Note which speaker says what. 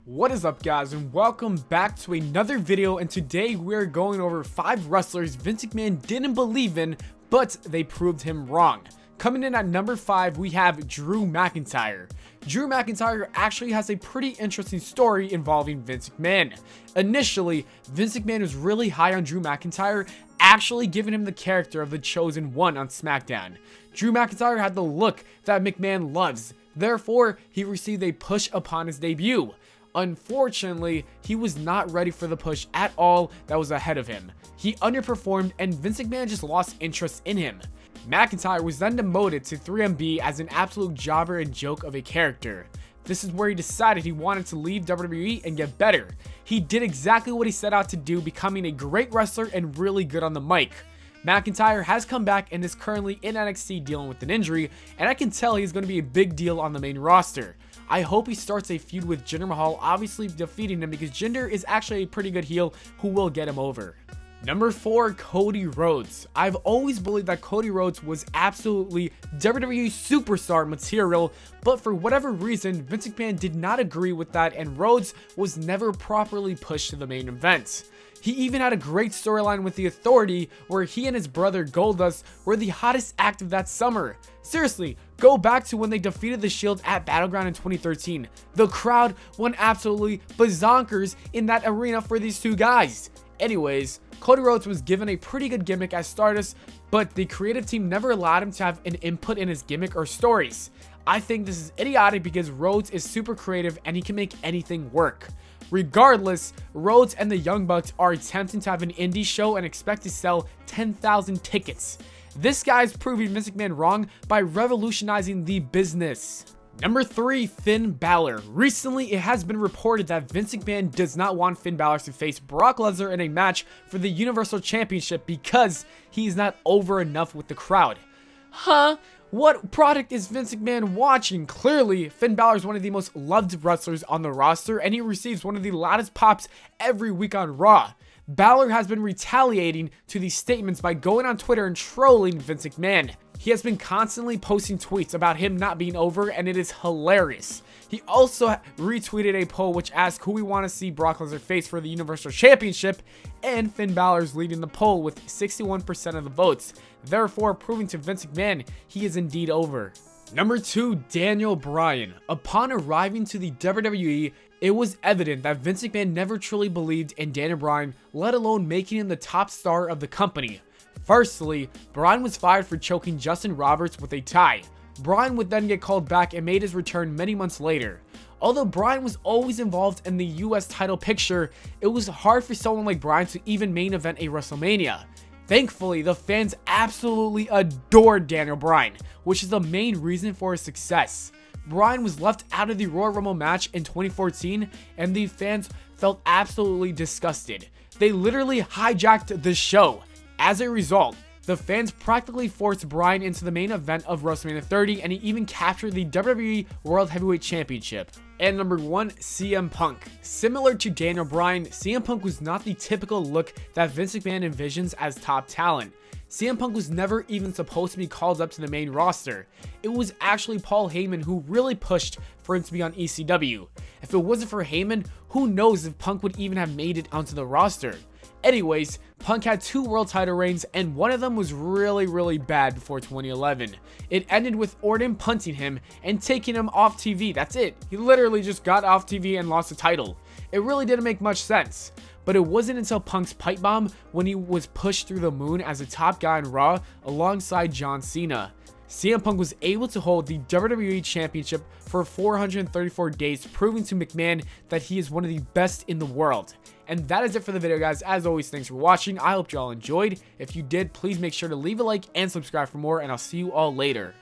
Speaker 1: What is up, guys, and welcome back to another video. And today we're going over 5 wrestlers Vince McMahon didn't believe in, but they proved him wrong. Coming in at number 5, we have Drew McIntyre. Drew McIntyre actually has a pretty interesting story involving Vince McMahon. Initially, Vince McMahon was really high on Drew McIntyre, actually giving him the character of the Chosen One on SmackDown. Drew McIntyre had the look that McMahon loves, therefore he received a push upon his debut. Unfortunately, he was not ready for the push at all that was ahead of him. He underperformed and Vince McMahon just lost interest in him. McIntyre was then demoted to 3MB as an absolute jobber and joke of a character. This is where he decided he wanted to leave WWE and get better. He did exactly what he set out to do, becoming a great wrestler and really good on the mic. McIntyre has come back and is currently in NXT dealing with an injury, and I can tell he's going to be a big deal on the main roster. I hope he starts a feud with Jinder Mahal, obviously defeating him because Jinder is actually a pretty good heel who will get him over. Number 4, Cody Rhodes. I've always believed that Cody Rhodes was absolutely WWE superstar material, but for whatever reason, Vince McMahon did not agree with that and Rhodes was never properly pushed to the main event. He even had a great storyline with the Authority where he and his brother Goldust were the hottest act of that summer. Seriously, go back to when they defeated the Shield at Battleground in 2013. The crowd went absolutely bazonkers in that arena for these two guys. Anyways, Cody Rhodes was given a pretty good gimmick as Stardust, but the creative team never allowed him to have an input in his gimmick or stories. I think this is idiotic because Rhodes is super creative and he can make anything work. Regardless, Rhodes and the Young Bucks are attempting to have an indie show and expect to sell 10,000 tickets. This guy's proving Vince McMahon wrong by revolutionizing the business. Number 3, Finn Balor. Recently, it has been reported that Vince McMahon does not want Finn Balor to face Brock Lesnar in a match for the Universal Championship because he's not over enough with the crowd. Huh? What product is Vince McMahon watching? Clearly, Finn Balor is one of the most loved wrestlers on the roster, and he receives one of the loudest pops every week on Raw. Balor has been retaliating to these statements by going on Twitter and trolling Vince McMahon. He has been constantly posting tweets about him not being over, and it is hilarious. He also retweeted a poll which asked who we want to see Brock Lesnar face for the Universal Championship, and Finn Balor is leading the poll with 61% of the votes, therefore proving to Vince McMahon he is indeed over. Number 2, Daniel Bryan. Upon arriving to the WWE, it was evident that Vince McMahon never truly believed in Daniel Bryan, let alone making him the top star of the company. Firstly, Bryan was fired for choking Justin Roberts with a tie. Bryan would then get called back and made his return many months later. Although Bryan was always involved in the US title picture, it was hard for someone like Bryan to even main event a WrestleMania. Thankfully, the fans absolutely adored Daniel Bryan, which is the main reason for his success. Bryan was left out of the Royal Rumble match in 2014, and the fans felt absolutely disgusted. They literally hijacked the show. As a result, the fans practically forced Bryan into the main event of WrestleMania 30, and he even captured the WWE World Heavyweight Championship. And number 1, CM Punk. Similar to Daniel Bryan, CM Punk was not the typical look that Vince McMahon envisions as top talent. CM Punk was never even supposed to be called up to the main roster. It was actually Paul Heyman who really pushed for him to be on ECW. If it wasn't for Heyman, who knows if Punk would even have made it onto the roster. Anyways, Punk had 2 world title reigns and one of them was really bad before 2011. It ended with Orton punting him and taking him off TV. That's it. He literally just got off TV and lost the title. It really didn't make much sense. But it wasn't until Punk's pipe bomb when he was pushed through the moon as a top guy on Raw alongside John Cena. CM Punk was able to hold the WWE Championship for 434 days, proving to McMahon that he is one of the best in the world. And that is it for the video, guys. As always, thanks for watching. I hope you all enjoyed. If you did, please make sure to leave a like and subscribe for more, and I'll see you all later.